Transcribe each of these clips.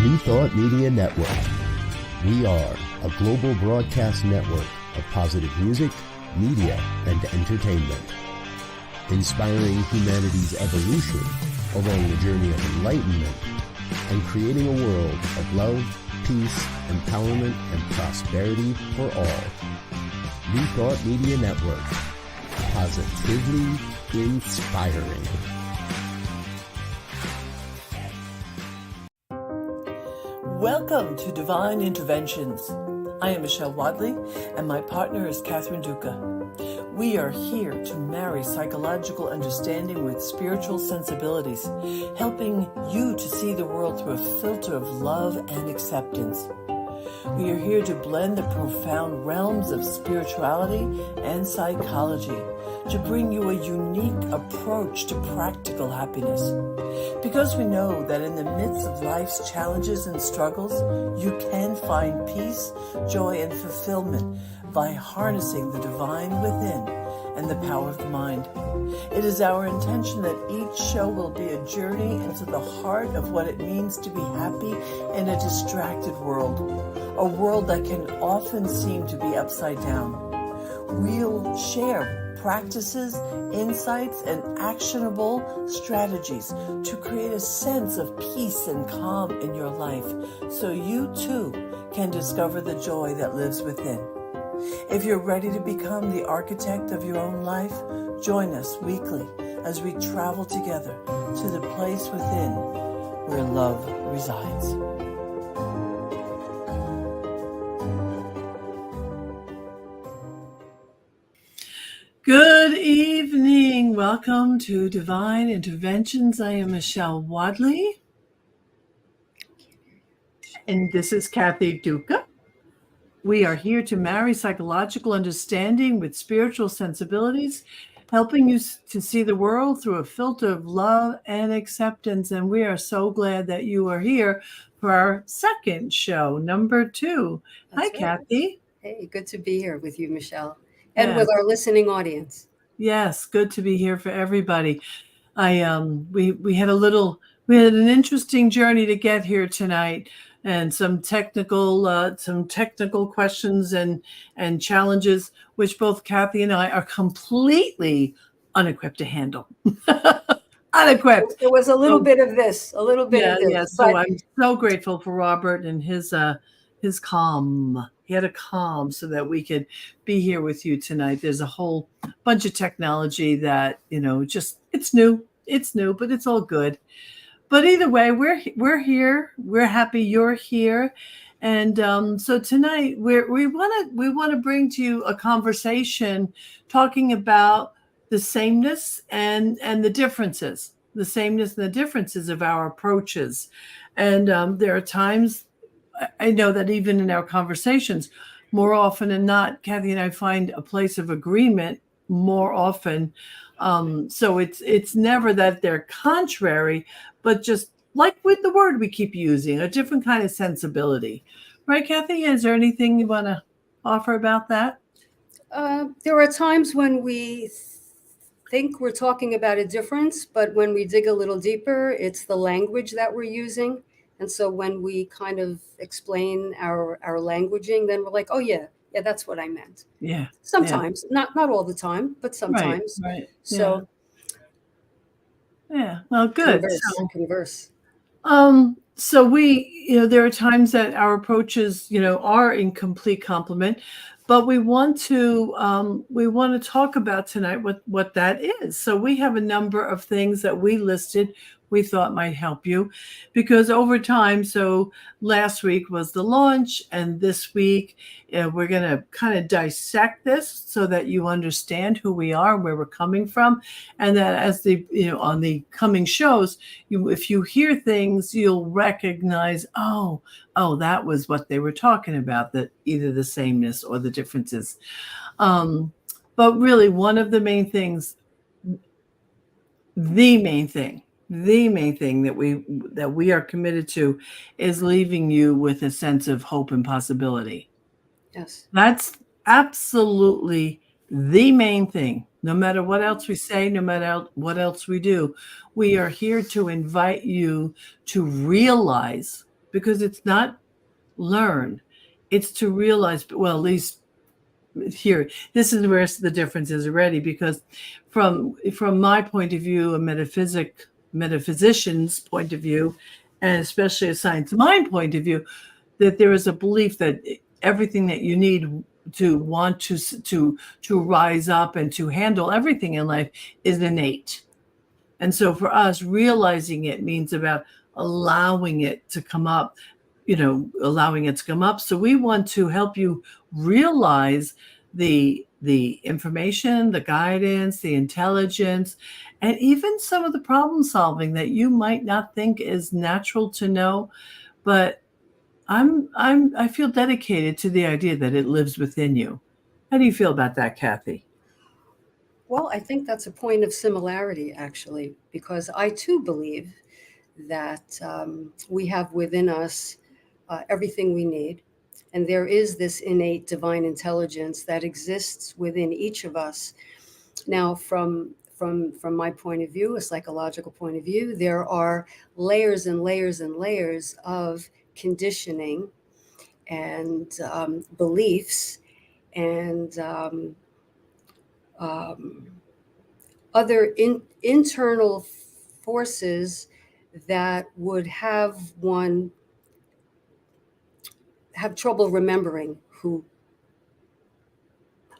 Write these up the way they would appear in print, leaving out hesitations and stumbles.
New Thought Media Network. We are a global broadcast network of positive music, media, and entertainment, inspiring humanity's evolution along the journey of enlightenment and creating a world of love, peace, empowerment, and prosperity for all. New Thought Media Network. Positively inspiring. Welcome to Divine Interventions. I am Michelle Wadleigh, and my partner is Duca. We are here to marry psychological understanding with spiritual sensibilities, helping you to see the world through a filter of love and acceptance. We are here to blend the profound realms of spirituality and psychology to bring you a unique approach to practical happiness. Because we know that in the midst of life's challenges and struggles, you can find peace, joy, and fulfillment by harnessing the divine within and the power of the mind. It is our intention that each show will be a journey into the heart of what it means to be happy in a distracted world, a world that can often seem to be upside down. We'll share practices, insights, and actionable strategies to create a sense of peace and calm in your life so you too can discover the joy that lives within. If you're ready to become the architect of your own life, join us weekly as we travel together to the place within where love resides. Good evening. Welcome to Divine Interventions. I am Michelle Wadleigh. And this is Cathy Duca. We are here to marry psychological understanding with spiritual sensibilities, helping you to see the world through a filter of love and acceptance. And we are so glad that you are here for our second show, number 2. Hi, right. Cathy. Hey, good to be here with you, Michelle. And with our listening audience. Yes, good to be here for everybody. We had an interesting journey to get here tonight, and some technical questions and challenges, which both Cathy and I are completely unequipped to handle. Unequipped. There was a little bit of this. Yeah. So I'm so grateful for Robert and his calm. He had a calm so that we could be here with you tonight. There's a whole bunch of technology that, it's new, but it's all good. But either way, we're here. We're happy you're here. And so tonight we want to bring to you a conversation talking about the sameness and the differences, of our approaches. And there are times, I know that even in our conversations, more often than not, Cathy and I find a place of agreement more often. So it's never that they're contrary, but just like with the word we keep using, a different kind of sensibility. Right, Cathy? Is there anything you want to offer about that? There are times when we think we're talking about a difference, but when we dig a little deeper, it's the language that we're using. And so when we kind of explain our languaging, then we're like, oh, yeah, that's what I meant. Yeah. Sometimes, not all the time, but sometimes. Right. So. Yeah. Well, good. Converse. So we, there are times that our approaches, are in complete complement, but we want to talk about tonight what that is. So we have a number of things that we listed we thought might help you, because over time, so last week was the launch, and this week we're going to kind of dissect this so that you understand who we are, where we're coming from, and that as on the coming shows, if you hear things, you'll recognize, oh, that was what they were talking about, that either the sameness or the differences. But really, one of the main things, the main thing that we are committed to is leaving you with a sense of hope and possibility. Yes. That's absolutely the main thing. No matter what else we say, no matter what else we do, we are here to invite you to realize because it's not learn. It's to realize, well, at least here, this is where the difference is already, because from my point of view, a metaphysician's point of view, and especially a science mind point of view, that there is a belief that everything that you need to want to rise up and to handle everything in life is innate. And so for us, realizing it means about allowing it to come up, allowing it to come up. So we want to help you realize the information, the guidance, the intelligence, and even some of the problem solving that you might not think is natural to know. But I feel dedicated to the idea that it lives within you. How do you feel about that, Cathy? Well, I think that's a point of similarity, actually, because I too believe that we have within us everything we need. And there is this innate divine intelligence that exists within each of us. Now, from my point of view, a psychological point of view, there are layers and layers and layers of conditioning and beliefs and um, other internal forces that would have one have trouble remembering who.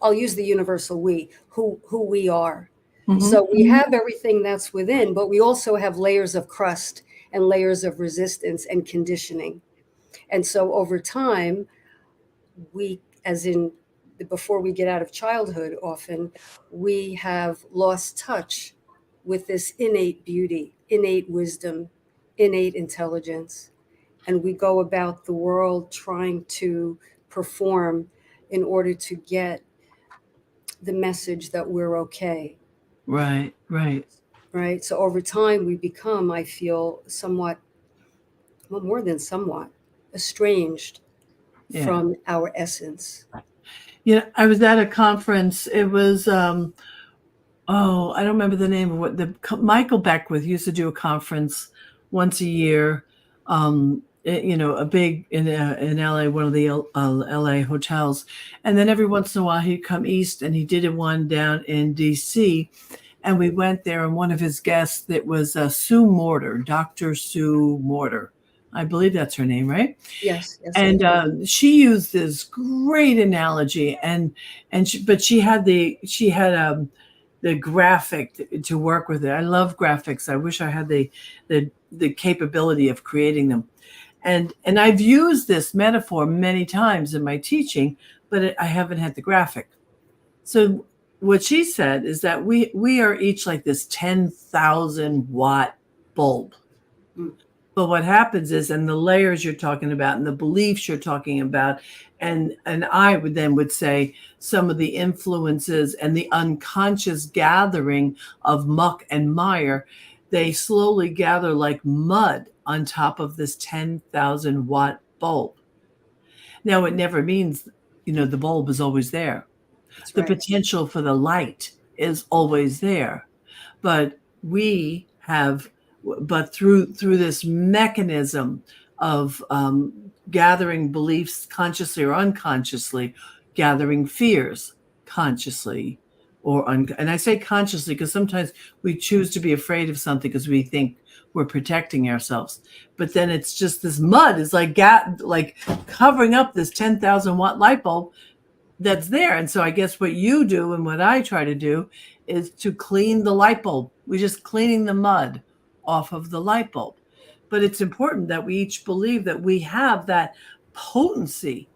I'll use the universal we, who we are. Mm-hmm. So we have everything that's within, but we also have layers of crust and layers of resistance and conditioning. And so over time, we, as in before we get out of childhood, often we have lost touch with this innate beauty, innate wisdom, innate intelligence. And we go about the world trying to perform in order to get the message that we're okay. Right. Right. So over time, we become, I feel, somewhat, well, more than somewhat, estranged from our essence. I was at a conference. It was, I don't remember the name of what Michael Beckwith used to do a conference once a year. A big in LA, one of the LA hotels, and then every once in a while he'd come east, and he did one down in DC, and we went there, and one of his guests that was Sue Morter, Dr. Sue Morter. I believe that's her name, right? Yes. And she used this great analogy, but she had the graphic to work with it. I love graphics. I wish I had the capability of creating them. And I've used this metaphor many times in my teaching, but I haven't had the graphic. So what she said is that we are each like this 10,000 watt bulb. Mm. But what happens is, and the layers you're talking about and the beliefs you're talking about, and I would say some of the influences and the unconscious gathering of muck and mire, they slowly gather like mud on top of this 10,000 watt bulb. Now, it never means, the bulb is always there. That's The right. potential for the light is always there. But through this mechanism of gathering beliefs consciously or unconsciously, gathering fears consciously and I say consciously because sometimes we choose to be afraid of something because we think we're protecting ourselves. But then it's just this mud is like covering up this 10,000 watt light bulb that's there. And so I guess what you do and what I try to do is to clean the light bulb. We're just cleaning the mud off of the light bulb. But it's important that we each believe that we have that potency,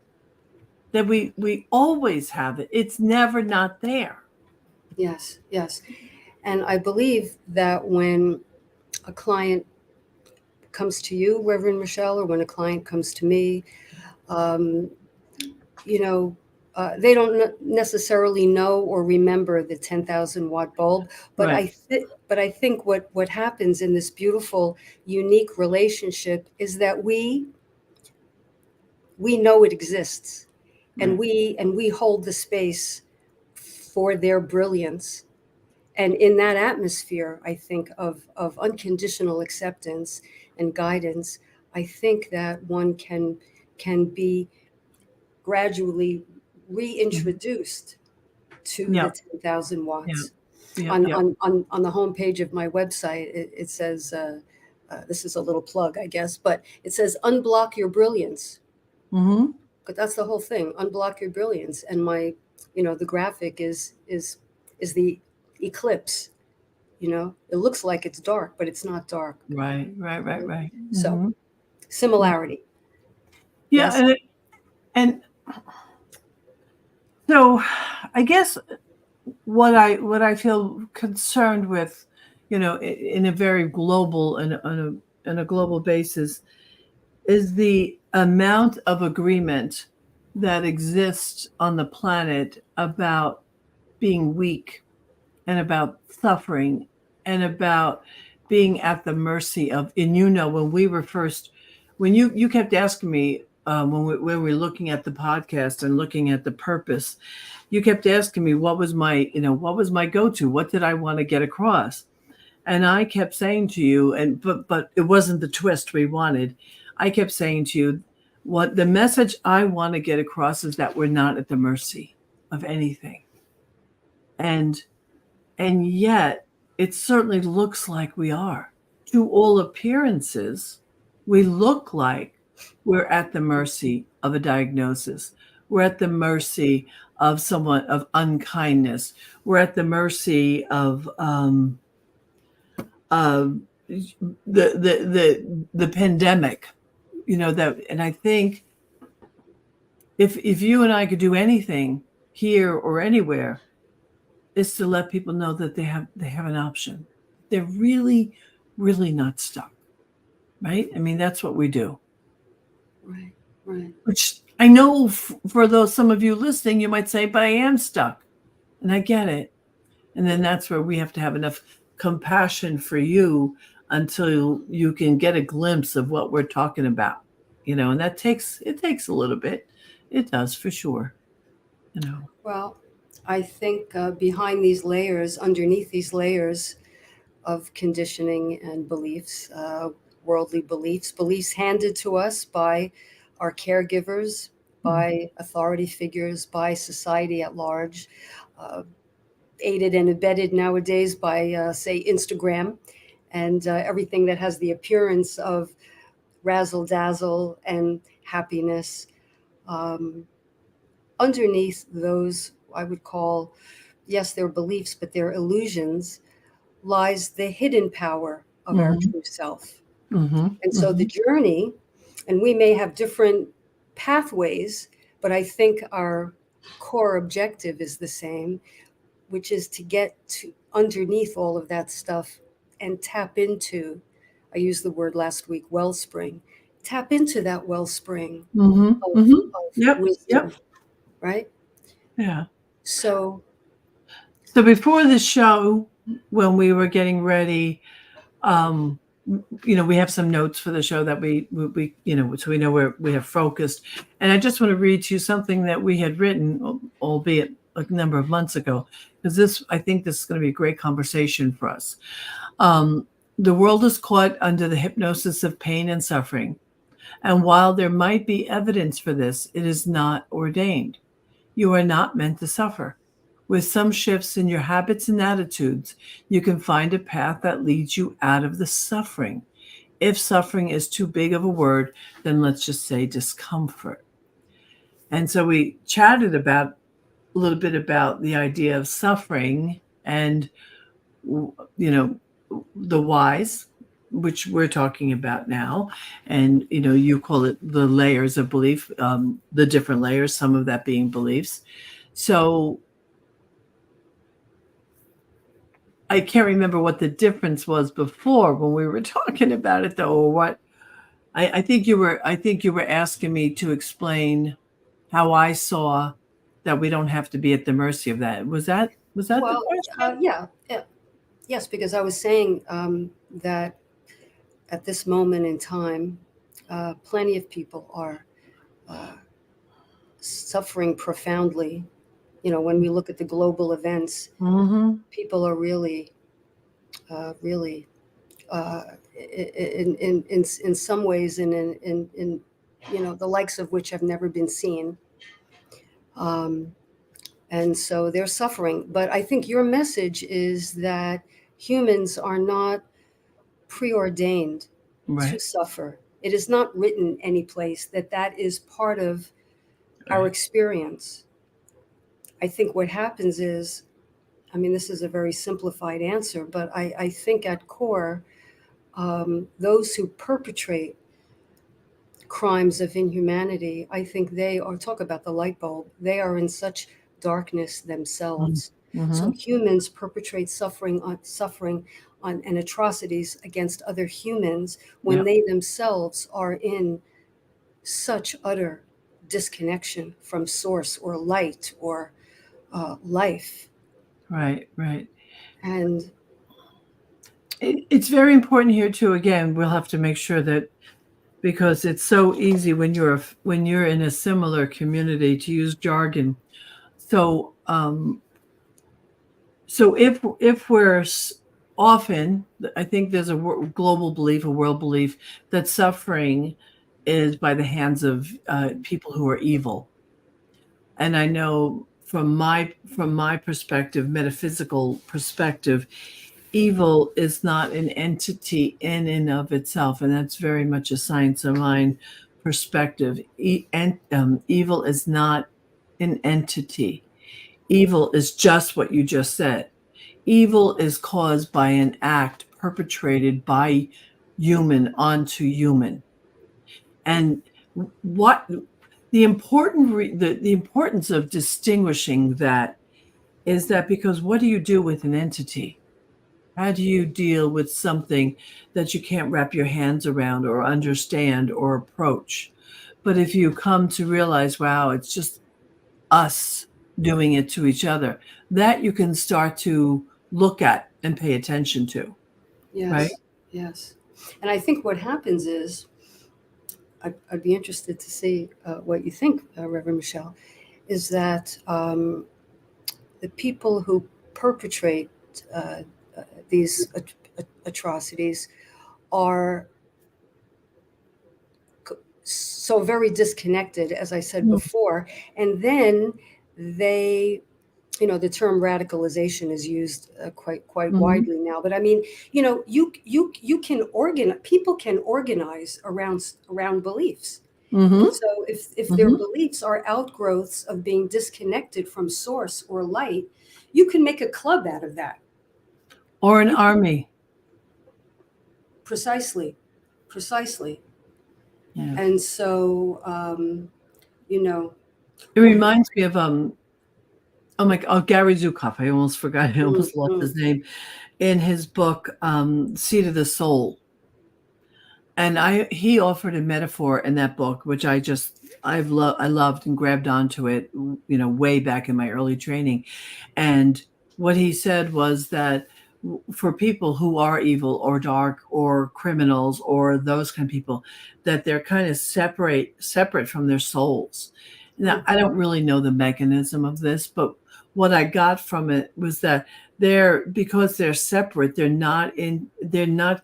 that we always have it. It's never not there. Yes. And I believe that when a client comes to you, Reverend Michelle, or when a client comes to me, they don't necessarily know or remember the 10,000 watt bulb, but Right. I think what happens in this beautiful, unique relationship is that we know it exists, and we hold the space for their brilliance. And in that atmosphere, I think of unconditional acceptance and guidance, I think that one can be gradually reintroduced to Yeah. the 10,000 Yeah. watts. Yeah. On, Yeah. on the homepage of my website, it says, this is a little plug, I guess, but it says unblock your brilliance. Mm-hmm. But that's the whole thing, unblock your brilliance. And my, the graphic is the eclipse. It looks like it's dark, but it's not dark. Right. Right. Right. Right. So Mm-hmm. similarity. Yeah. Yes. And so I guess what I feel concerned with, in a very global and on a global basis, is the amount of agreement that exists on the planet about being weak and about suffering and about being at the mercy of. And when we were first, when you kept asking me, when we were looking at the podcast and looking at the purpose, you kept asking me what was my go-to, what did I want to get across. And I kept saying to you, but it wasn't the twist we wanted. I kept saying to you, what the message I want to get across is that we're not at the mercy of anything. And yet it certainly looks like we are. To all appearances, we look like we're at the mercy of a diagnosis. We're at the mercy of someone, of unkindness. We're at the mercy of the pandemic. And I think if you and I could do anything here or anywhere, is to let people know that they have an option. They're really, really not stuck, right? I mean, that's what we do. Right. Right. Which I know for some of you listening, you might say, but I am stuck. And I get it. And then that's where we have to have enough compassion for you until you can get a glimpse of what we're talking about, and it takes a little bit. It does, for sure. Well, I think behind these layers, underneath these layers of conditioning and beliefs, worldly beliefs handed to us by our caregivers, by authority figures, by society at large, aided and abetted nowadays by, say, Instagram and everything that has the appearance of razzle dazzle and happiness. Underneath those, I would call, yes, they're beliefs, but they're illusions, lies the hidden power of our true self. And so the journey, and we may have different pathways, but I think our core objective is the same, which is to get to underneath all of that stuff and tap into, I used the word last week, wellspring, tap into that wellspring of Yep. wisdom, Yep. right? Yeah. So before the show, when we were getting ready, we have some notes for the show that we so we know where we have focused. And I just want to read to you something that we had written, albeit a number of months ago, because I think this is going to be a great conversation for us. The world is caught under the hypnosis of pain and suffering. And while there might be evidence for this, it is not ordained. You are not meant to suffer. With some shifts in your habits and attitudes, you can find a path that leads you out of the suffering. If suffering is too big of a word, then let's just say discomfort. And so we chatted a little bit about the idea of suffering and, the whys, which we're talking about now. And, you call it the layers of belief, the different layers, some of that being beliefs. So I can't remember what the difference was before when we were talking about it, though, or what. I think you were asking me to explain how I saw that we don't have to be at the mercy of that. Was that the question? yeah, yes, because I was saying that at this moment in time, plenty of people are suffering profoundly. When we look at the global events, people are really in some ways, in the likes of which have never been seen. And so they're suffering. But I think your message is that humans are not preordained to Right. suffer. It is not written any place that is part of our Right. experience. I think what happens is, I mean, this is a very simplified answer, but I think at core, those who perpetrate crimes of inhumanity, I think they are, talk about the light bulb, they are in such darkness themselves. So Mm-hmm. humans perpetrate suffering on and atrocities against other humans when Yeah. they themselves are in such utter disconnection from source or light or life. Right. Right. And It's very important here too. Again, we'll have to make sure that, because it's so easy when you're in a similar community to use jargon. So so if we're often, I think there's a global belief, a world belief that suffering is by the hands of people who are evil. And I know from my perspective, metaphysical perspective, evil is not an entity in and of itself, and that's very much a science of mind perspective. Evil is not an entity. Evil is just what you just said. Evil is caused by an act perpetrated by human onto human. And what the the importance of distinguishing that is that, because what do you do with an entity? How do you deal with something that you can't wrap your hands around or understand or approach? But if you come to realize, wow, it's just us doing it to each other, that you can start to look at and pay attention to, right? yes, yes. And I think what happens is, I'd be interested to see what you think, Reverend Michelle, is that the people who perpetrate these atrocities are so very disconnected, as I said before, and then they, the term radicalization is used quite Mhm. widely now. But I mean, you can organize. People can organize around beliefs. Mm-hmm. So if their beliefs are outgrowths of being disconnected from source or light, you can make a club out of that. Or an army. Precisely. Yeah. And so, It reminds me of Gary Zukav. I almost forgot. I almost lost his name. In his book, Seed of the Soul. And he offered a metaphor in that book, which I loved and grabbed onto it, way back in my early training. And what he said was that for people who are evil or dark or criminals or those kind of people, that they're kind of separate from their souls. Now, I don't really know the mechanism of this, but what I got from it was that because they're separate, they're not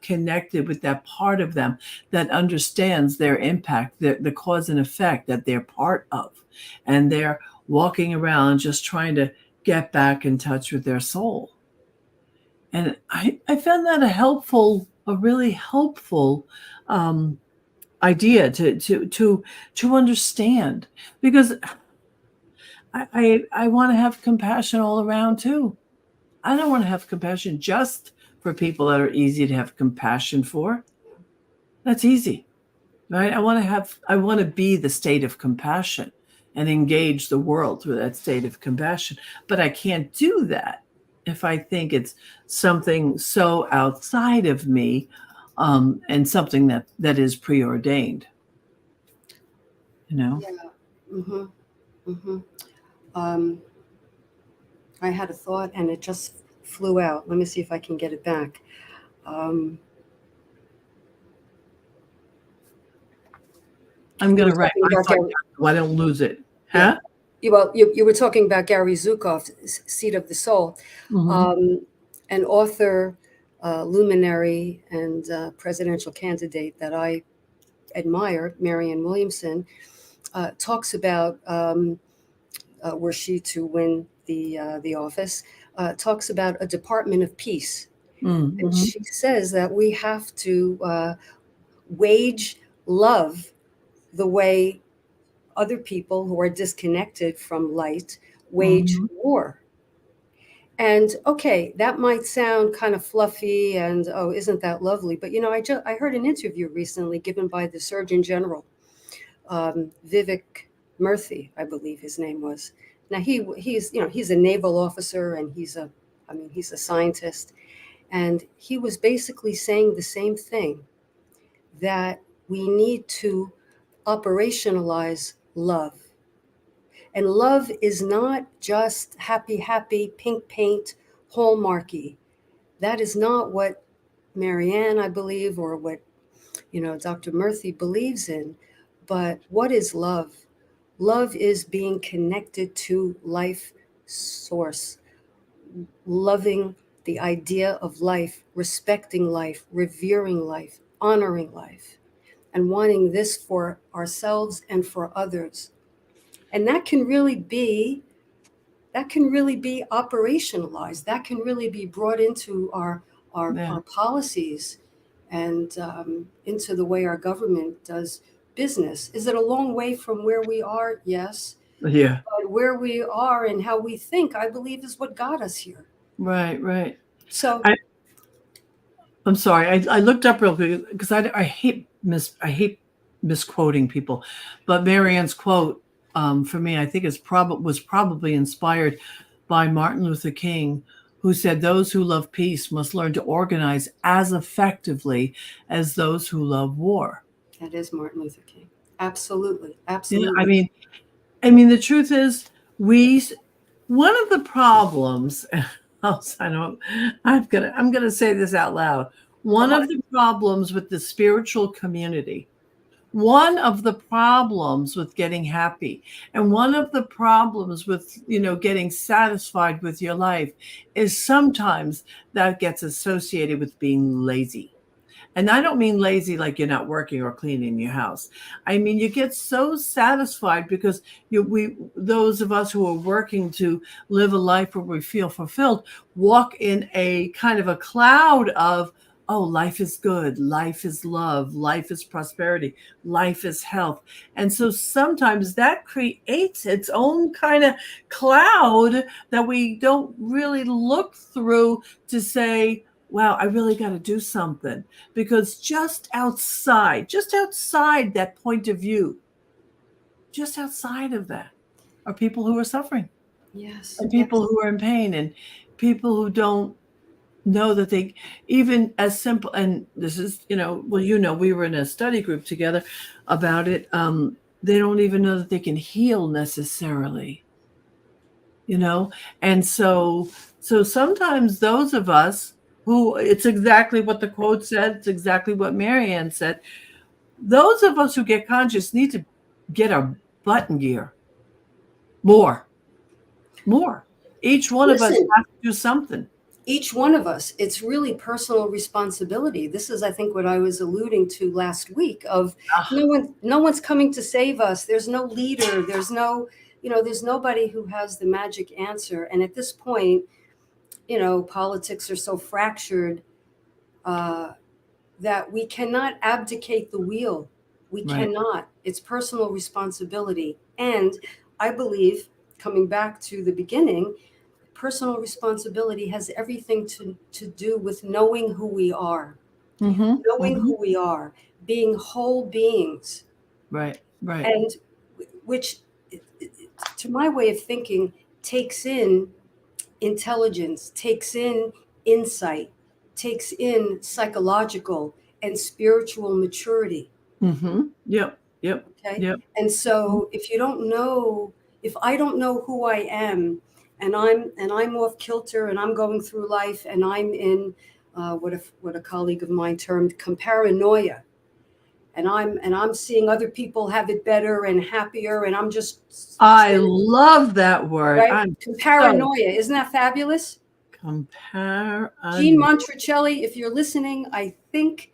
connected with that part of them that understands their impact, the cause and effect that they're part of. And they're walking around just trying to get back in touch with their soul. And I found that a really helpful idea to understand, because I want to have compassion all around too. I don't want to have compassion just for people that are easy to have compassion for. That's easy, right? I want to be the state of compassion and engage the world through that state of compassion. But I can't do that if I think it's something so outside of me, and something that is preordained. Yeah. I had a thought and it just flew out. Let me see if I can get it back. I'm going to write my thought down so I don't lose it. Huh? Yeah. You were talking about Gary Zukav, Seed of the Soul, an author luminary and presidential candidate that I admire, Marianne Williamson, talks about, were she to win the office, talks about a Department of Peace. Mm-hmm. And she says that we have to wage love the way other people who are disconnected from light wage war. And okay, that might sound kind of fluffy and oh, isn't that lovely? But I heard an interview recently given by the Surgeon General, Vivek Murthy, I believe his name was. Now he's a naval officer and he's a scientist, and he was basically saying the same thing, that we need to operationalize love. And love is not just happy, happy, pink paint, hallmarky. That is not what Marianne, I believe, or what, Dr. Murthy believes in. But what is love? Love is being connected to life source, loving the idea of life, respecting life, revering life, honoring life, and wanting this for ourselves and for others. And that can really be operationalized. That can really be brought into our policies and into the way our government does business. Is it a long way from where we are? Yes. Yeah. But where we are and how we think, I believe, is what got us here. Right. So I'm sorry. I looked up real quick because I hate misquoting people, but Marianne's quote for me, I think was probably inspired by Martin Luther King, who said, "Those who love peace must learn to organize as effectively as those who love war." That is Martin Luther King. Absolutely. Yeah, I mean, the truth is, one of the problems. I'm gonna say this out loud. One of the problems with the spiritual community, one of the problems with getting happy, and one of the problems with getting satisfied with your life is sometimes that gets associated with being lazy. And I don't mean lazy like you're not working or cleaning your house. I mean, you get so satisfied because those of us who are working to live a life where we feel fulfilled walk in a kind of a cloud of, oh, life is good, life is love, life is prosperity, life is health. And so sometimes that creates its own kind of cloud that we don't really look through to say, wow, I really got to do something, because just outside that point of view, just outside of that are people who are suffering. Yes. And people who are in pain, and people who don't know that they, even as simple, and this is, we were in a study group together about it. They don't even know that they can heal necessarily, and so sometimes those of us who, it's exactly what the quote said, it's exactly what Marianne said. Those of us who get conscious need to get our butt in gear. More. Each one of us has to do something. Each one of us, it's really personal responsibility. This is, I think, what I was alluding to last week of no one's coming to save us. There's no leader. There's there's nobody who has the magic answer. And at this point, politics are so fractured that we cannot abdicate the wheel. We cannot. It's personal responsibility. And I believe, coming back to the beginning, personal responsibility has everything to do with knowing who we are, knowing who we are, being whole beings. Right. And which, to my way of thinking, takes in intelligence, takes in insight, takes in psychological and spiritual maturity. Yep. Okay. Yep. And so if I don't know who I am, and I'm off kilter, and I'm going through life, and I'm in what a colleague of mine termed comparanoia, and I'm seeing other people have it better and happier, and I'm just I love that word. Right? Comparanoia, isn't that fabulous? Gene Montricelli, if you're listening, I think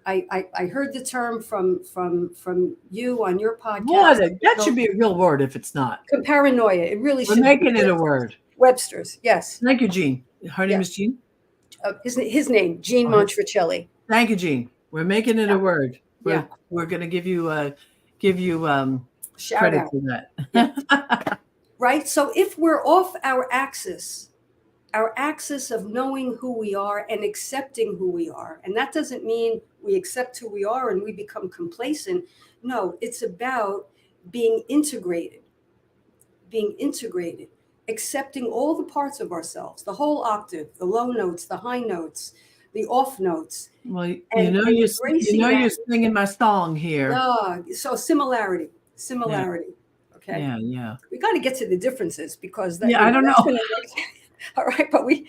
I heard the term from you on your podcast. That should be a real word if it's not. Paranoia. It really We're should making be it a word. Webster's, yes. Thank you, Jean. Her name is Jean? His name, Gene Montricelli. Thank you, Jean. We're making it a word. We're going to give you shout credit out for that. Yeah. Right? So if we're off our axis of knowing who we are and accepting who we are, and that doesn't mean we accept who we are and we become complacent. No, it's about being integrated, accepting all the parts of ourselves, the whole octave, the low notes, the high notes, the off notes. Well, you're singing my song here. Yeah. So similarity. Okay. Yeah. We got to get to the differences because I don't know. All right, but we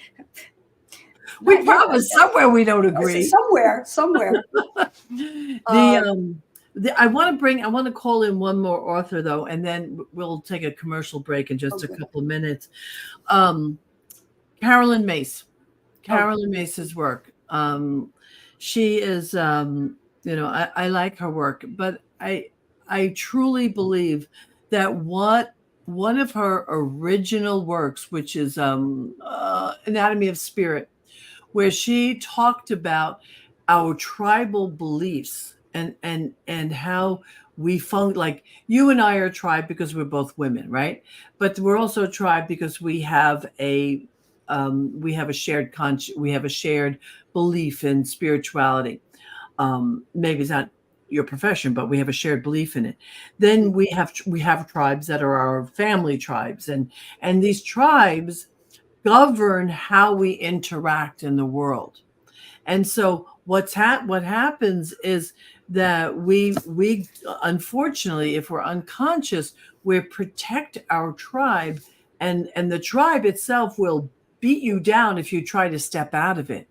probably somewhere we don't agree. Somewhere. I want to call in one more author though, and then we'll take a commercial break in just a couple of minutes. Carolyn Mace. Carolyn Mace's work. She is, I like her work, but I truly believe that one of her original works, which is Anatomy of Spirit, where she talked about our tribal beliefs and how we function. Like you and I are a tribe because we're both women, right? But we're also a tribe because we have a shared we have a shared belief in spirituality. Maybe it's not your profession, but we have a shared belief in it. Then we have tribes that are our family tribes, and these tribes govern how we interact in the world. And so what happens is that we unfortunately, if we're unconscious, we protect our tribe, and the tribe itself will beat you down if you try to step out of it.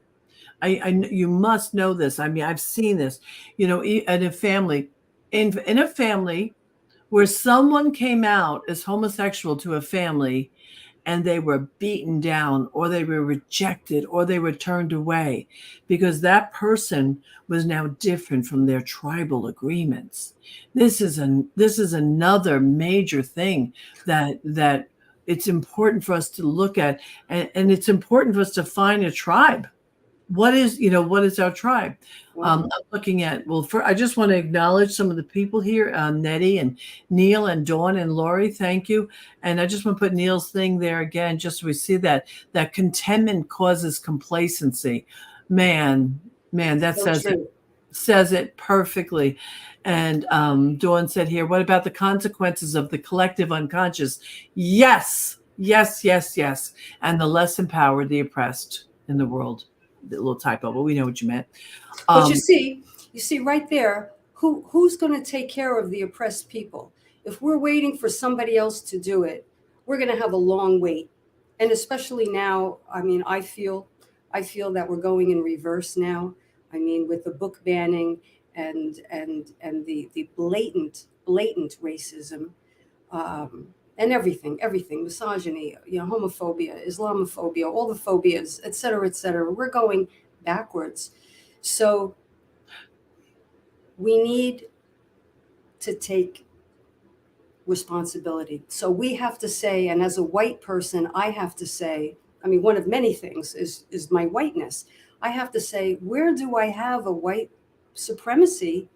You must know this. I mean, I've seen this, in a family, in a family where someone came out as homosexual to a family and they were beaten down or they were rejected or they were turned away because that person was now different from their tribal agreements. This is another major thing that it's important for us to look at, and it's important for us to find a tribe. What is our tribe? I'm looking at, I just want to acknowledge some of the people here, Nettie and Neil and Dawn and Lori, thank you. And I just want to put Neil's thing there again, just so we see that contentment causes complacency. Man, that says it perfectly. And Dawn said here, what about the consequences of the collective unconscious? Yes. And the less empowered, the oppressed in the world. A little typo, but we know what you meant. But you see right there, who's going to take care of the oppressed people? If we're waiting for somebody else to do it, we're going to have a long wait. And especially now, I mean, I feel that we're going in reverse now. I mean, with the book banning and the blatant racism, and everything, misogyny, homophobia, Islamophobia, all the phobias, et cetera, we're going backwards. So we need to take responsibility. So we have to say, and as a white person, I have to say, I mean, one of many things is my whiteness. I have to say, where do I have a white supremacy,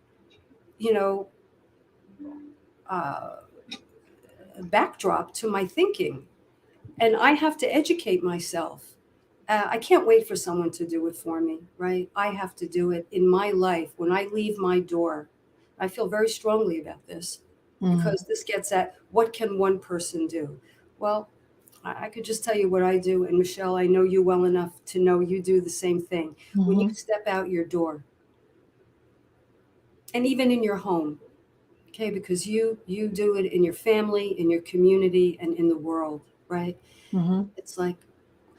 backdrop to my thinking? And I have to educate myself. I can't wait for someone to do it for me, right? I have to do it in my life. When I leave my door, I feel very strongly about this because this gets at what can one person do? Well, I could just tell you what I do. And Michelle, I know you well enough to know you do the same thing. When you step out your door, and even in your home, okay, because you do it in your family, in your community, and in the world, right? It's like,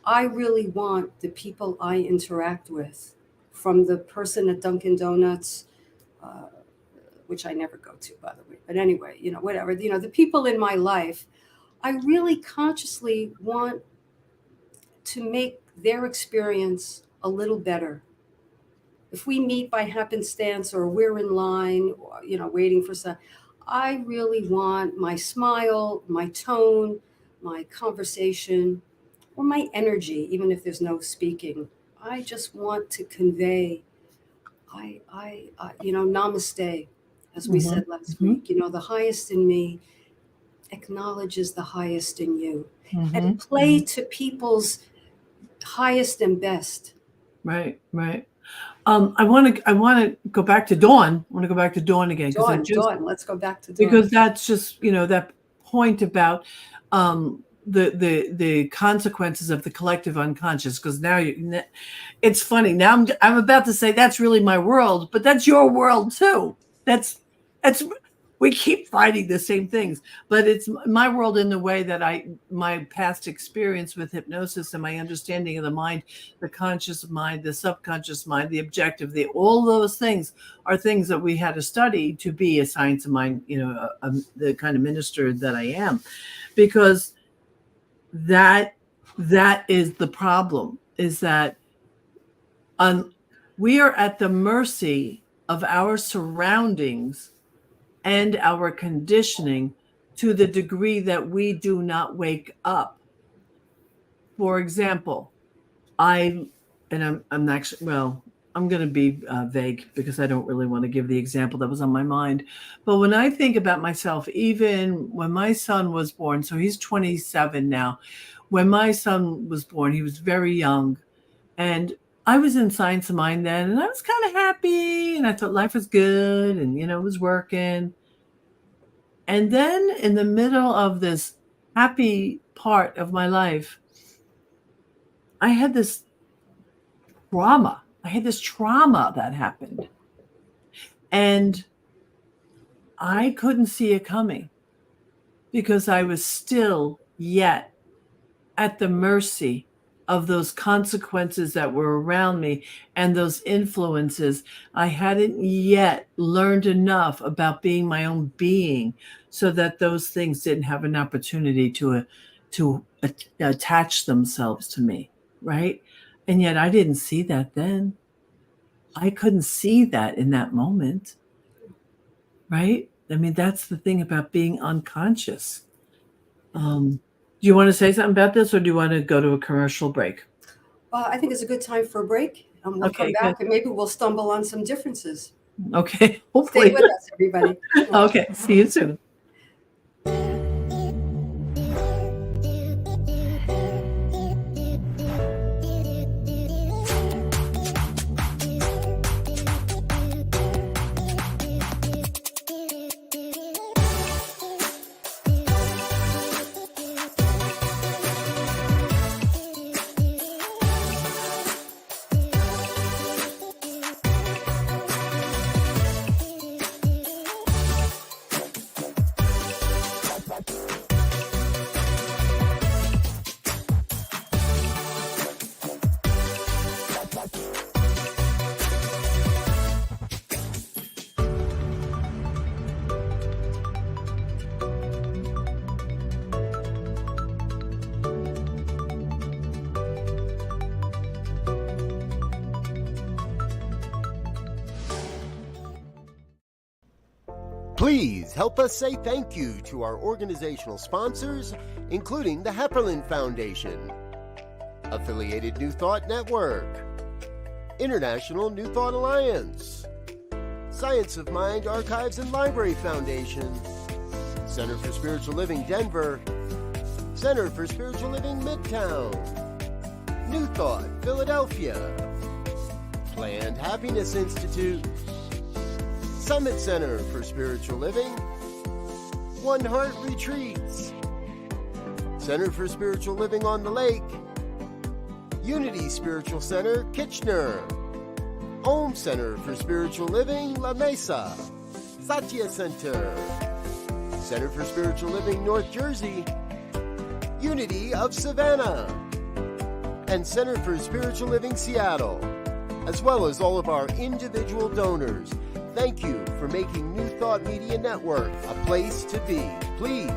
I really want the people I interact with, from the person at Dunkin' Donuts, which I never go to, by the way, but anyway, whatever, the people in my life, I really consciously want to make their experience a little better. If we meet by happenstance or we're in line, waiting for some, I really want my smile, my tone, my conversation, or my energy, even if there's no speaking. I just want to convey, namaste, as we said last week. The highest in me acknowledges the highest in you, and play to people's highest and best. Right. I want to go back to Dawn. I want to go back to Dawn again. Dawn, let's go back to Dawn. Because that's just, that point about the consequences of the collective unconscious. Because now it's funny. Now I'm about to say that's really my world, but that's your world too. That's we keep fighting the same things, but it's my world in the way that my past experience with hypnosis and my understanding of the mind, the conscious mind, the subconscious mind, the objective, all those things are things that we had to study to be a science of mind, the kind of minister that I am, because that is the problem, is that we are at the mercy of our surroundings and our conditioning to the degree that we do not wake up. For example, I'm going to be vague because I don't really want to give the example that was on my mind. But when I think about myself, even when my son was born, so he's 27 now. When my son was born, he was very young, and I was in Science of Mind then, and I was kind of happy, and I thought life was good, and, it was working. And then in the middle of this happy part of my life, I had this trauma. That happened. And I couldn't see it coming because I was still yet at the mercy of those consequences that were around me and those influences. I hadn't yet learned enough about being my own being so that those things didn't have an opportunity to attach themselves to me, right? And yet I didn't see that then. I couldn't see that in that moment, right? I mean, that's the thing about being unconscious. Do you want to say something about this, or do you want to go to a commercial break? Well, I think it's a good time for a break. We'll come back and maybe we'll stumble on some differences. Okay, hopefully. Stay with us, everybody. Okay, see you soon. Please help us say thank you to our organizational sponsors, including the Hepperlin Foundation, Affiliated New Thought Network, International New Thought Alliance, Science of Mind Archives and Library Foundation, Center for Spiritual Living Denver, Center for Spiritual Living Midtown, New Thought Philadelphia, Planned Happiness Institute, Summit Center for Spiritual Living, One Heart Retreats, Center for Spiritual Living on the Lake, Unity Spiritual Center, Kitchener, Om Center for Spiritual Living, La Mesa, Satya Center, Center for Spiritual Living, North Jersey, Unity of Savannah, and Center for Spiritual Living, Seattle, as well as all of our individual donors. Thank you for making New Thought Media Network a place to be. Please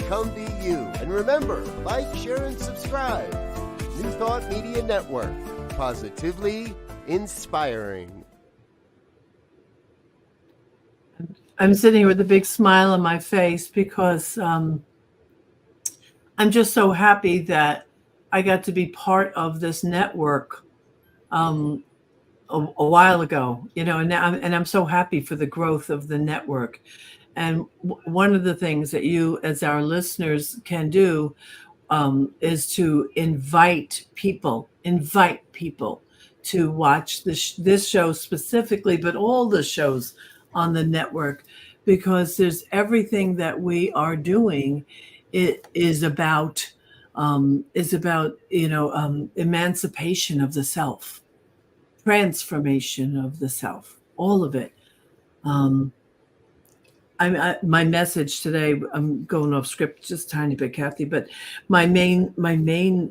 come be you. And remember, like, share, and subscribe. New Thought Media Network. Positively inspiring. I'm sitting here with a big smile on my face because I'm just so happy that I got to be part of this network a while ago, and now I'm so happy for the growth of the network. And one of the things that you, as our listeners, can do is to invite people to watch this show specifically, but all the shows on the network, because there's everything that we are doing. It is about emancipation of the self, transformation of the self, all of it. My message today, I'm going off script just a tiny bit, Cathy, but my main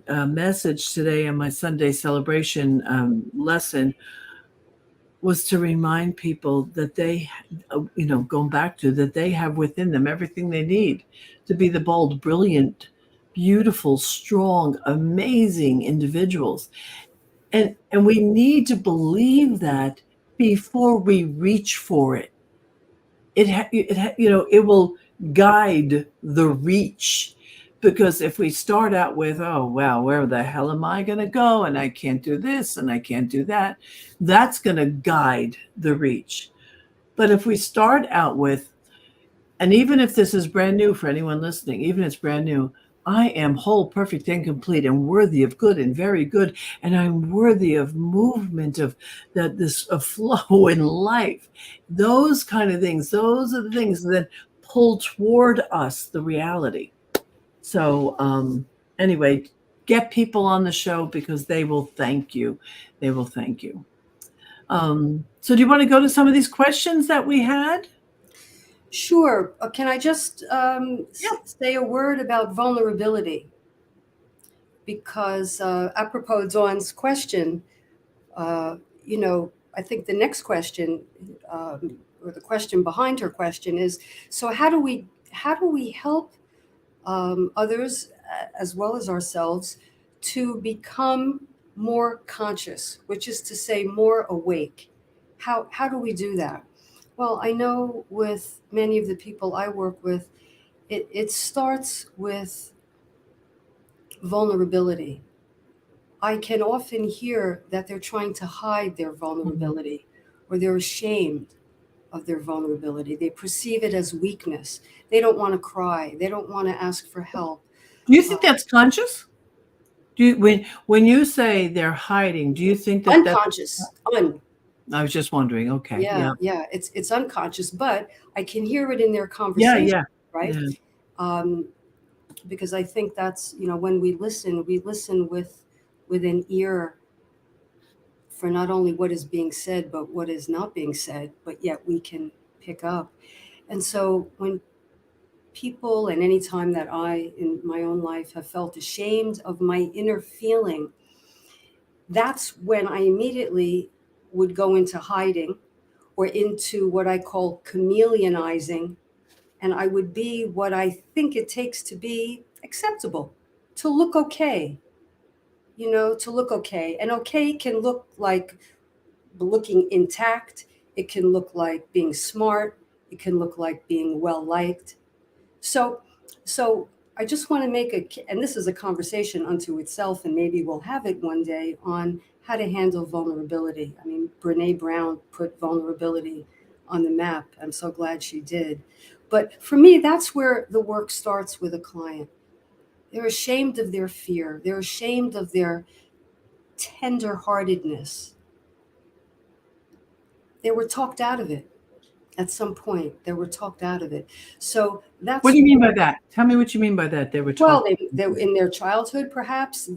message today on my Sunday celebration lesson was to remind people that they, going back to that they have within them everything they need to be the bold, brilliant, beautiful, strong, amazing individuals. And we need to believe that before we reach for it. It will guide the reach, because if we start out with, oh, well, where the hell am I going to go? And I can't do this and I can't do that. That's going to guide the reach. But if we start out with, and even if this is brand new for anyone listening, even if it's brand new, I am whole, perfect, and complete, and worthy of good and very good, and I'm worthy of movement, of flow in life. Those kind of things, those are the things that pull toward us the reality. So anyway, get people on the show because they will thank you. They will thank you. So do you want to go to some of these questions that we had? Sure. Can I just say a word about vulnerability? Because apropos Dawn's question, I think the next question, or the question behind her question, is: so how do we help others as well as ourselves to become more conscious, which is to say more awake? How do we do that? Well, I know with many of the people I work with, it starts with vulnerability. I can often hear that they're trying to hide their vulnerability, or they're ashamed of their vulnerability. They perceive it as weakness. They don't want to cry. They don't want to ask for help. Do you think that's conscious? When you say they're hiding, do you think that unconscious? I was just wondering. Okay. Yeah. It's unconscious, but I can hear it in their conversation. Yeah. Right. Yeah. Because I think that's, when we listen with an ear for not only what is being said, but what is not being said, but yet we can pick up. And so when people, and any time that I, in my own life, have felt ashamed of my inner feeling, that's when I immediately would go into hiding, or into what I call chameleonizing, and I would be what I think it takes to be acceptable, to look okay, to look okay. And okay can look like looking intact. It can look like being smart. It can look like being well-liked. So I just want to make and this is a conversation unto itself, and maybe we'll have it one day, on how to handle vulnerability. I mean, Brene Brown put vulnerability on the map. I'm so glad she did. But for me, that's where the work starts with a client. They're ashamed of their fear. They're ashamed of their tenderheartedness. They were talked out of it. At some point, they were talked out of it. So that's. What do you mean by that? Tell me what you mean by that. They were talked. Well, they in their childhood, perhaps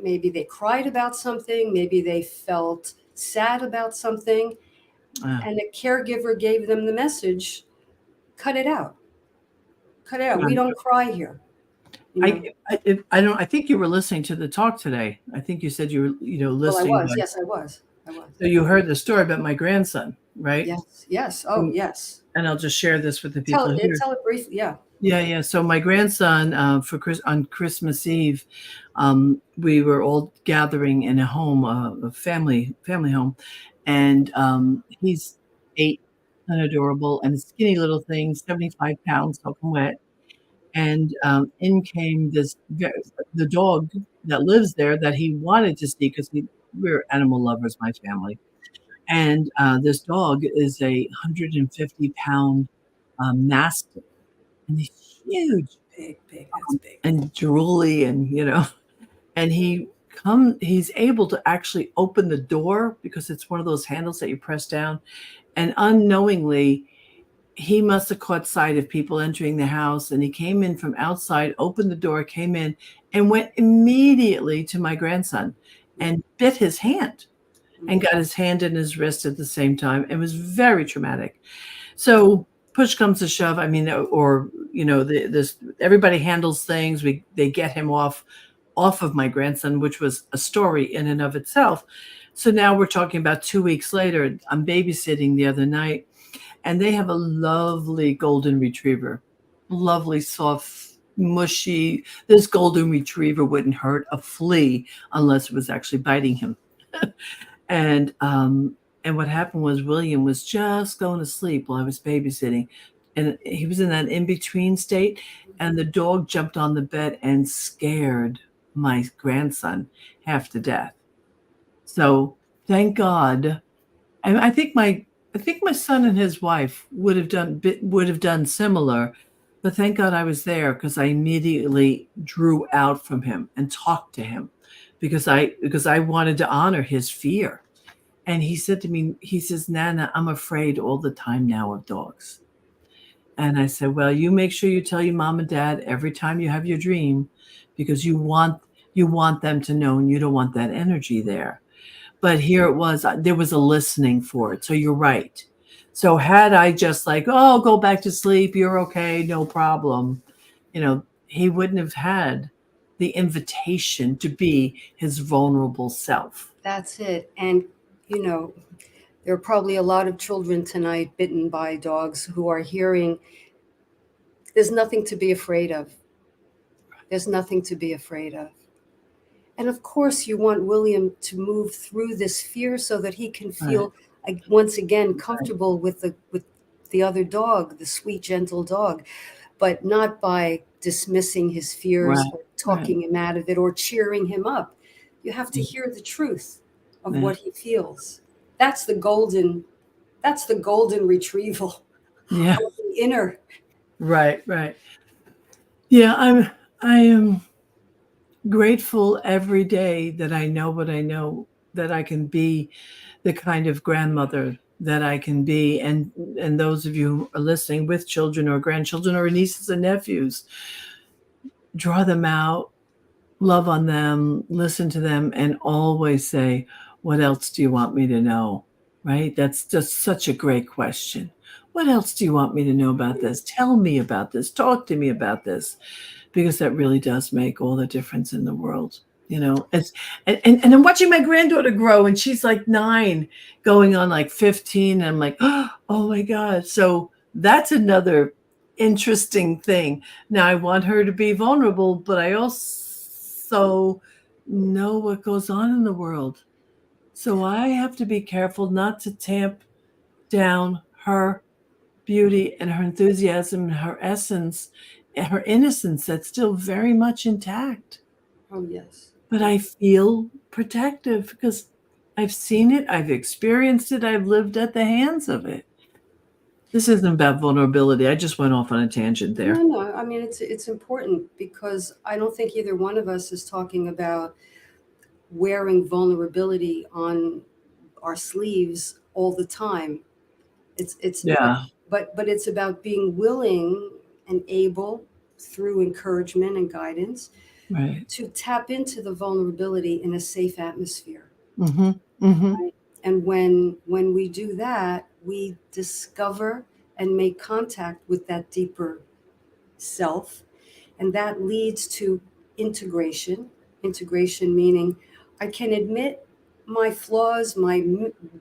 maybe they cried about something. Maybe they felt sad about something, and a caregiver gave them the message: cut it out. Cut it out. We don't cry here. I think you were listening to the talk today. I think you said you were, listening. Well, I was. Yes, I was. So you heard the story about my grandson, right? Yes. Oh, yes. And I'll just share this with the people here. Tell it briefly. Yeah. Yeah. So my grandson, on Christmas Eve, we were all gathering in a home, a family home, and he's 8 and adorable and a skinny little thing, 75 pounds, soaking wet. And in came the dog that lives there that he wanted to see because we're animal lovers, my family. And this dog is a 150-pound mastiff, and he's huge Big. That's big. and drooly, and and he's able to actually open the door because it's one of those handles that you press down, and unknowingly he must have caught sight of people entering the house, and he came in from outside, opened the door, came in, and went immediately to my grandson and bit his hand and got his hand in his wrist at the same time. It was very traumatic. So push comes to shove. I mean, or this everybody handles things. They get him off of my grandson, which was a story in and of itself. So now we're talking about 2 weeks later. I'm babysitting the other night, and they have a lovely golden retriever, lovely, soft, mushy. This golden retriever wouldn't hurt a flea unless it was actually biting him. And what happened was William was just going to sleep while I was babysitting, and he was in that in-between state, and the dog jumped on the bed and scared my grandson half to death. So thank God. And I think my son and his wife would have done similar, but thank God I was there because I immediately drew out from him and talked to him because I wanted to honor his fear. And he said to me, he says, "Nana, I'm afraid all the time now of dogs." And I said, "Well, you make sure you tell your mom and dad every time you have your dream, because you want them to know, and you don't want that energy there." But here it was, there was a listening for it. So you're right. So had I just like, "Oh, go back to sleep, you're okay, no problem," he wouldn't have had the invitation to be his vulnerable self. That's it. And, there are probably a lot of children tonight bitten by dogs who are hearing, there's nothing to be afraid of. There's nothing to be afraid of. And of course, you want William to move through this fear so that he can feel, once again, comfortable with the other dog, the sweet, gentle dog, but not by dismissing his fears Right, or talking him out of it or cheering him up. You have to hear the truth of what he feels. That's the golden retrieval Yeah. of the inner. Right. Yeah, I am grateful every day that I know what I know, that I can be the kind of grandmother that I can be. And those of you who are listening with children or grandchildren or nieces and nephews, draw them out, love on them, listen to them, and always say, "What else do you want me to know?" Right? That's just such a great question. What else do you want me to know about this? Tell me about this. Talk to me about this. Because that really does make all the difference in the world. It's and I'm watching my granddaughter grow, and she's like 9, going on like 15. And I'm like, oh my God. So that's another interesting thing. Now I want her to be vulnerable, but I also know what goes on in the world. So I have to be careful not to tamp down her beauty and her enthusiasm and her essence and her innocence that's still very much intact. Oh, yes. But I feel protective because I've seen it, I've experienced it, I've lived at the hands of it. This isn't about vulnerability. I just went off on a tangent there. No. I mean, it's important because I don't think either one of us is talking about wearing vulnerability on our sleeves all the time. It's Yeah. but it's about being willing and able, through encouragement and guidance, Right. to tap into the vulnerability in a safe atmosphere. Mm-hmm. Mm-hmm. Right? And when we do that, we discover and make contact with that deeper self, and that leads to integration. Integration meaning I can admit my flaws, my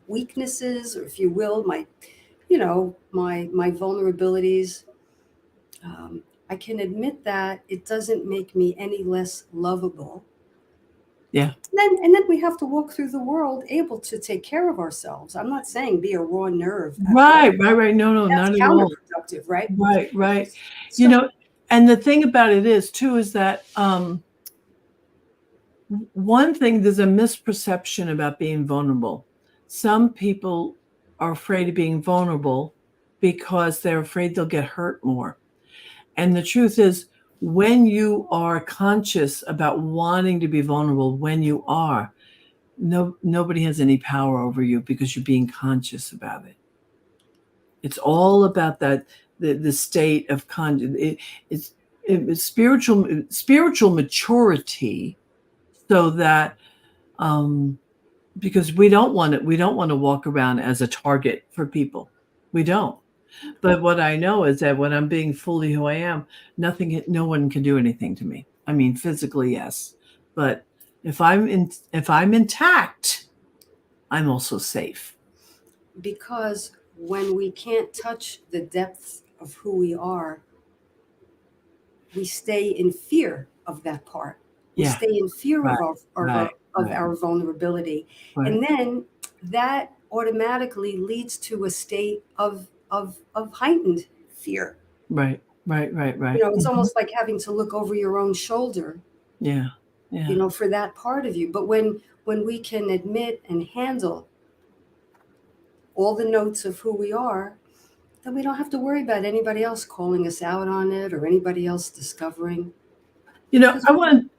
weaknesses, or if you will, my vulnerabilities. I can admit that it doesn't make me any less lovable. Yeah. And then we have to walk through the world able to take care of ourselves. I'm not saying be a raw nerve. Right. No, That's not at all. counterproductive, right? Right. So, And the thing about it is too, is that one thing, there's a misperception about being vulnerable. Some people are afraid of being vulnerable because they're afraid they'll get hurt more. And the truth is, when you are conscious about wanting to be vulnerable, when you are, nobody has any power over you because you're being conscious about it. It's all about that, the state of it's spiritual maturity, so that because we don't want to walk around as a target for people. We don't. But what I know is that when I'm being fully who I am, no one can do anything to me. I mean, physically, yes, but if I'm intact, I'm also safe. because when we can't touch the depths of who we are, we stay in fear of that part. We Yeah. stay in fear Right, of right. our vulnerability. Right. And then that automatically leads to a state of heightened fear. Right. It's almost like having to look over your own shoulder, Yeah. for that part of you. But when we can admit and handle all the notes of who we are, then we don't have to worry about anybody else calling us out on it or anybody else discovering. I want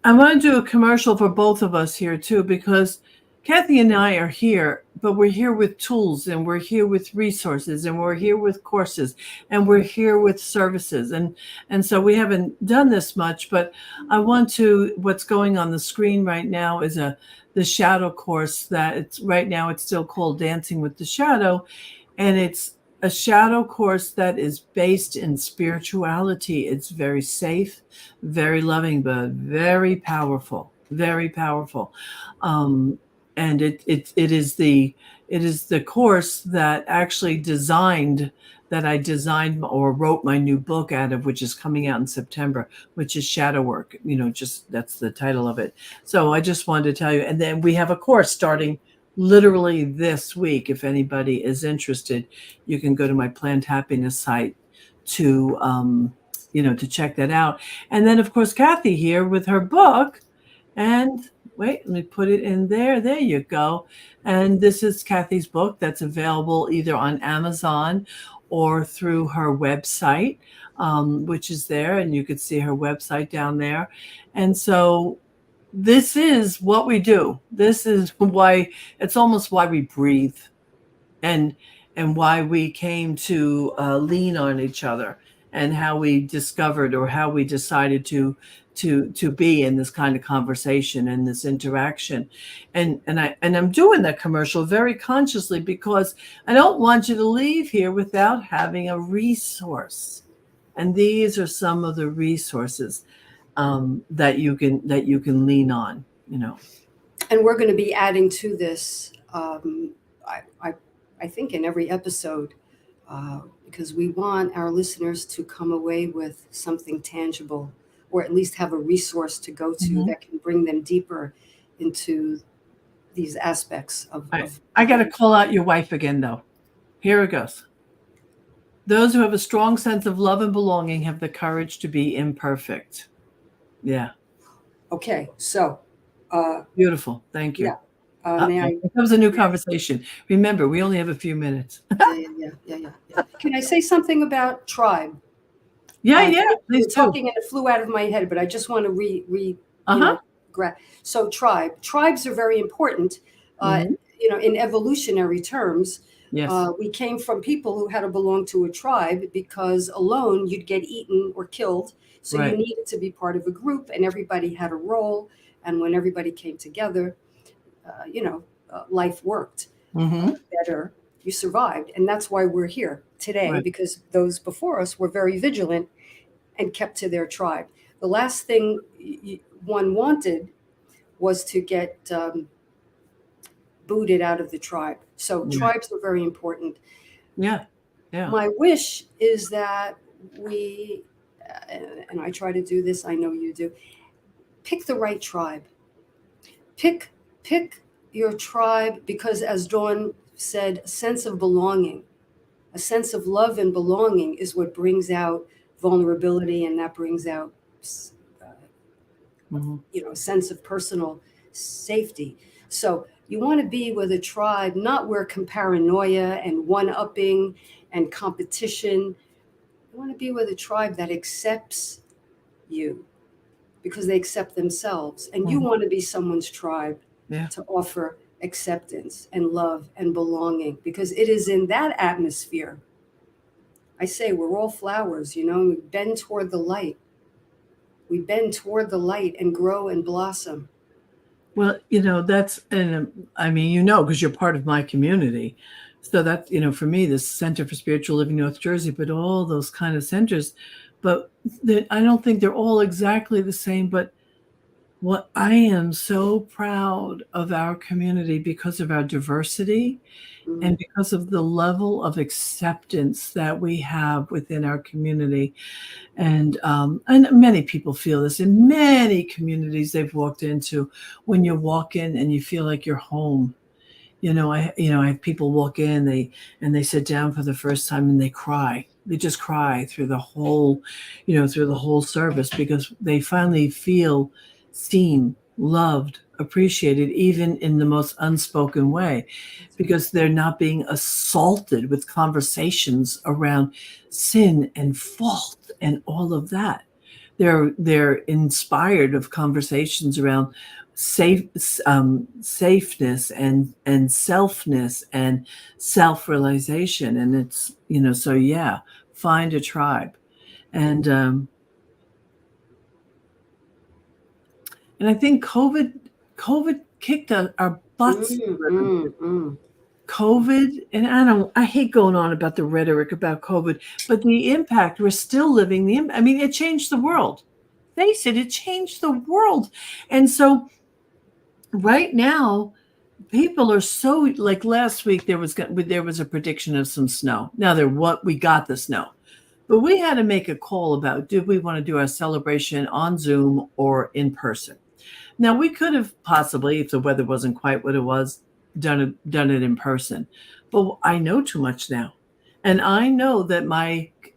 to do a commercial for both of us here too, because Cathy and I are here, but we're here with tools, and we're here with resources, and we're here with courses, and we're here with services. And so we haven't done this much, but what's going on the screen right now is the shadow course that it's still called Dancing with the Shadow. And it's a shadow course that is based in spirituality. It's very safe, very loving, but very powerful, very powerful. And it is the course that I designed or wrote my new book out of, which is coming out in September, which is Shadow Work. That's the title of it. So I just wanted to tell you. And then we have a course starting literally this week. If anybody is interested, you can go to my Planned Happiness site to check that out. And then, of course, Cathy here with her book. And wait, let me put it in there. There you go. And this is Cathy's book that's available either on Amazon or through her website, which is there. And you could see her website down there. And so this is what we do. This is why it's almost why we breathe, and why we came to lean on each other, and how we discovered or how we decided to be in this kind of conversation and this interaction. And I'm doing that commercial very consciously because I don't want you to leave here without having a resource. And these are some of the resources that you can lean on, And we're going to be adding to this, I think, in every episode, because we want our listeners to come away with something tangible, or at least have a resource to go to that can bring them deeper into these aspects of. I got to call out your wife again, though. Here it goes. Those who have a strong sense of love and belonging have the courage to be imperfect. Yeah. Okay, so. Beautiful. Thank you. Yeah. That was a new conversation. Remember, we only have a few minutes. Yeah. Can I say something about tribe? Yeah. Please do. Talking and it flew out of my head, but I just want to So tribes are very important. In evolutionary terms. Yes. We came from people who had to belong to a tribe because alone you'd get eaten or killed. So you needed to be part of a group, and everybody had a role. And when everybody came together, life worked better. You survived. And that's why we're here today, because those before us were very vigilant and kept to their tribe. The last thing one wanted was to get booted out of the tribe. So tribes are very important. Yeah. My wish is that we, and I try to do this, I know you do, pick the right tribe. Pick your tribe, because as Dawn said, a sense of belonging, a sense of love and belonging is what brings out vulnerability, and that brings out a sense of personal safety. So you want to be with a tribe, not where paranoia and one-upping and competition. You want to be with a tribe that accepts you because they accept themselves. And you want to be someone's tribe to offer acceptance and love and belonging, because it is in that atmosphere. I say we're all flowers, we bend toward the light. We bend toward the light and grow and blossom. Well, that's, and I mean, because you're part of my community. So that, for me, the Center for Spiritual Living North Jersey, but all those kind of centers, but I don't think they're all exactly the same. But what I am so proud of our community, because of our diversity and because of the level of acceptance that we have within our community. And many people feel this in many communities they've walked into. When you walk in and you feel like you're home, I have people walk in, they sit down for the first time and they cry. They just cry through the whole service, because they finally feel seen, loved, appreciated, even in the most unspoken way, because they're not being assaulted with conversations around sin and fault and all of that. They're inspired of conversations around safeness and selfness and self-realization. And it's, so find a tribe. And I think COVID kicked our butts. COVID, and I hate going on about the rhetoric about COVID, but the impact, we're still living it changed the world. Face it changed the world. And so right now, people are so, like last week, there was a prediction of some snow. Now we got the snow, but we had to make a call about, did we want to do our celebration on Zoom or in person? Now, we could have possibly, if the weather wasn't quite what it was, done it in person. But I know too much now. And I know that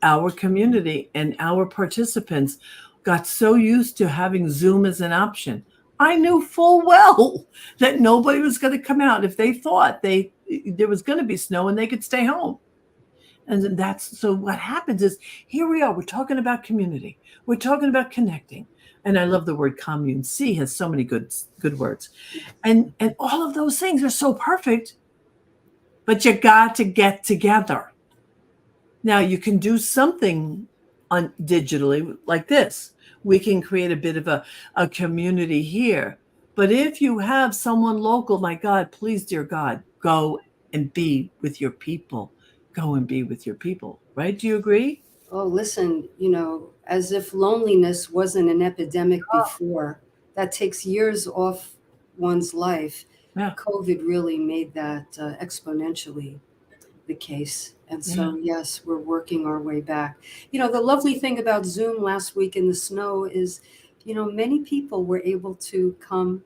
our community and our participants got so used to having Zoom as an option. I knew full well that nobody was going to come out if they thought there was going to be snow and they could stay home. And so what happens is, here we are, we're talking about community. We're talking about connecting. And I love the word commune. C has so many good words. And all of those things are so perfect, but you got to get together. Now you can do something digitally like this. We can create a bit of a community here. But if you have someone local, my God, please, dear God, go and be with your people. Go and be with your people. Right? Do you agree? Oh, listen, as if loneliness wasn't an epidemic before. That takes years off one's life. Yeah. COVID really made that exponentially the case. And so, yes, we're working our way back. The lovely thing about Zoom last week in the snow is, many people were able to come.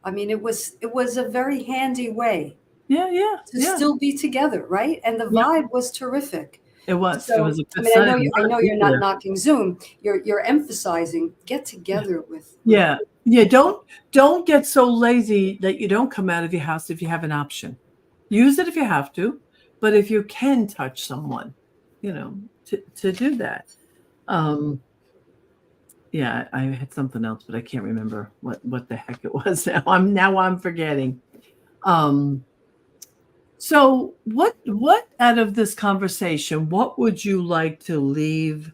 I mean, it was a very handy way to still be together, right? And the vibe was terrific. It was. So, it was a good I know you're not knocking Zoom. You're emphasizing get together with. Yeah. Don't get so lazy that you don't come out of your house if you have an option. Use it if you have to, but if you can touch someone, to do that. Yeah, I had something else, but I can't remember what the heck it was. Now I'm forgetting. So what out of this conversation, what would you like to leave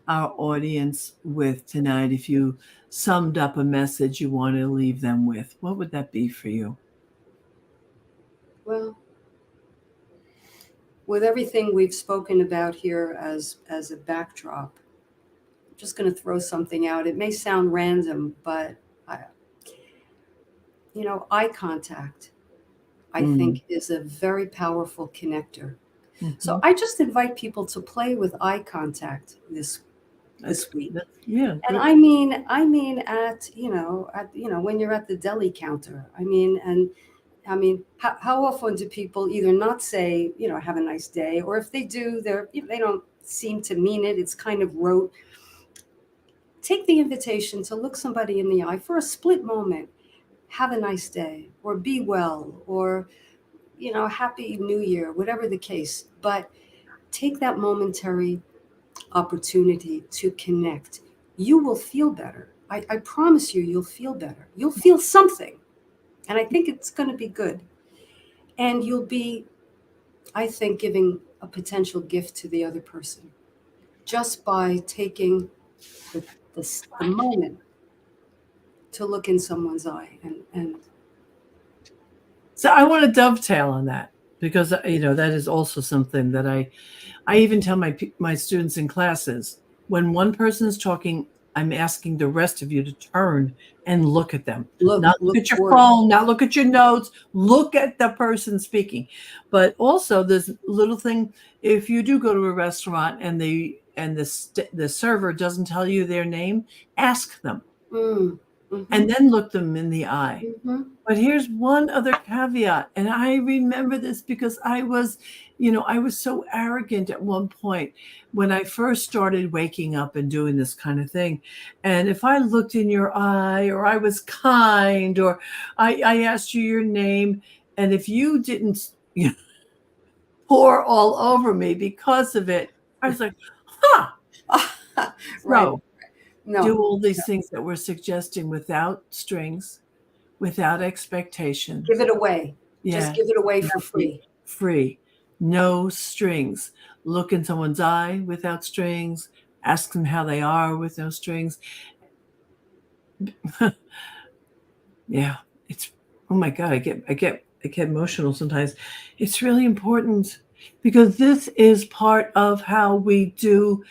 our audience with tonight? If you summed up a message you want to leave them with, what would that be for you? Well, with everything we've spoken about here as a backdrop, I'm just going to throw something out. It may sound random, but eye contact, I think, is a very powerful connector. Mm-hmm. So I just invite people to play with eye contact this this week. Yeah. And I mean at when you're at the deli counter. How often do people either not say, have a nice day, or if they do, they don't seem to mean it. It's kind of rote. Take the invitation to look somebody in the eye for a split moment. Have a nice day, or be well, or happy new year, whatever the case. But take that momentary opportunity to connect. You will feel better. I promise you'll feel better. You'll feel something. And I think it's going to be good. And you'll be, I think, giving a potential gift to the other person just by taking the moment to look in someone's eye. And so I want to dovetail on that, because that is also something that I even tell my students in classes. When one person is talking, I'm asking the rest of you to turn and look at them. Not look at your phone, not look at your notes, look at the person speaking. But also there's a little thing, if you do go to a restaurant and the server doesn't tell you their name, ask them. Mm-hmm. And then look them in the eye. Mm-hmm. But here's one other caveat, and I remember this because I was so arrogant at one point when I first started waking up and doing this kind of thing. And if I looked in your eye, or I was kind, or I asked you your name, and if you didn't pour all over me because of it, I was like, right. No, do all these things that we're suggesting without strings, without expectations. Give it away. Yeah. Just give it away for free. Free. No strings. Look in someone's eye without strings. Ask them how they are with no strings. Yeah. It's, oh my God, I get emotional sometimes. It's really important, because this is part of how we do.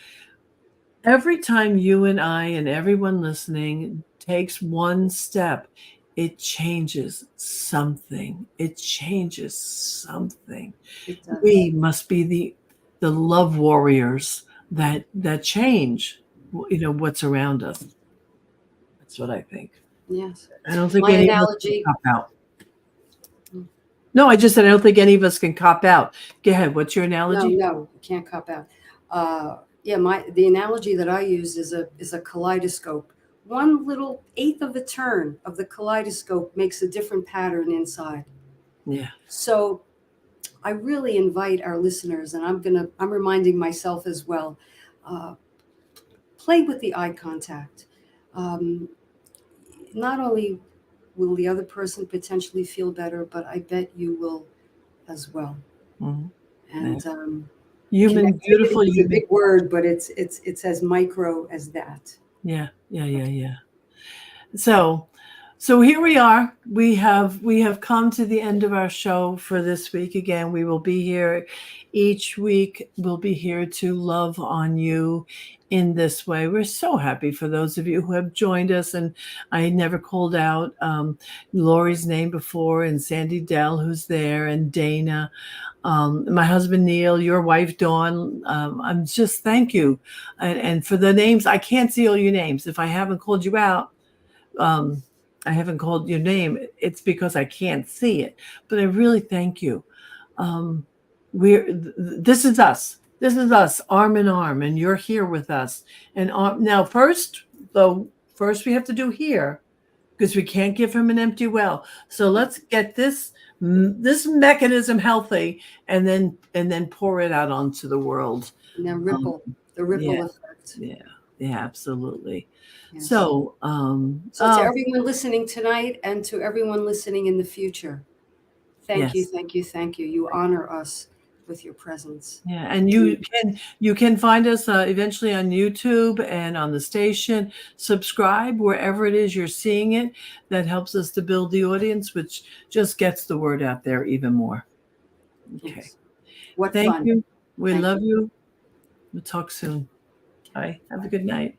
Every time you and I and everyone listening takes one step, it changes something. It changes something. We must be the love warriors that change, what's around us. That's what I think. Yes. I don't think any of us can cop out. No, I just said I don't think any of us can cop out. Go ahead. What's your analogy? No, can't cop out. The analogy that I use is a kaleidoscope. One little eighth of a turn of the kaleidoscope makes a different pattern inside. Yeah. So I really invite our listeners, and I'm reminding myself as well, play with the eye contact. Not only will the other person potentially feel better, but I bet you will as well. Mm-hmm. And human, beautiful. It's a big word, but it's as micro as that. Yeah. So here we are. We have come to the end of our show for this week. Again, we will be here each week. We'll be here to love on you in this way. We're so happy for those of you who have joined us. And I never called out Lori's name before, and Sandy Dell, who's there, and Dana. My husband, Neil, your wife, Dawn. I'm just thank you. And for the names, I can't see all your names. If I haven't called you out, I haven't called your name. It's because I can't see it. But I really thank you. This is us. This is us, arm in arm, and you're here with us. And now, first we have to do here, because we can't give him an empty well. So let's get this mechanism healthy, and then pour it out onto the world. And then the ripple effect. Yeah, absolutely. Yes. So to everyone listening tonight, and to everyone listening in the future, thank you. You honor us with your presence. Yeah, and you can find us eventually on YouTube and on the station. Subscribe wherever it is you're seeing it. That helps us to build the audience, which just gets the word out there even more. Okay. Yes. Thank you. We love you. We'll talk soon. Bye. Have a good night.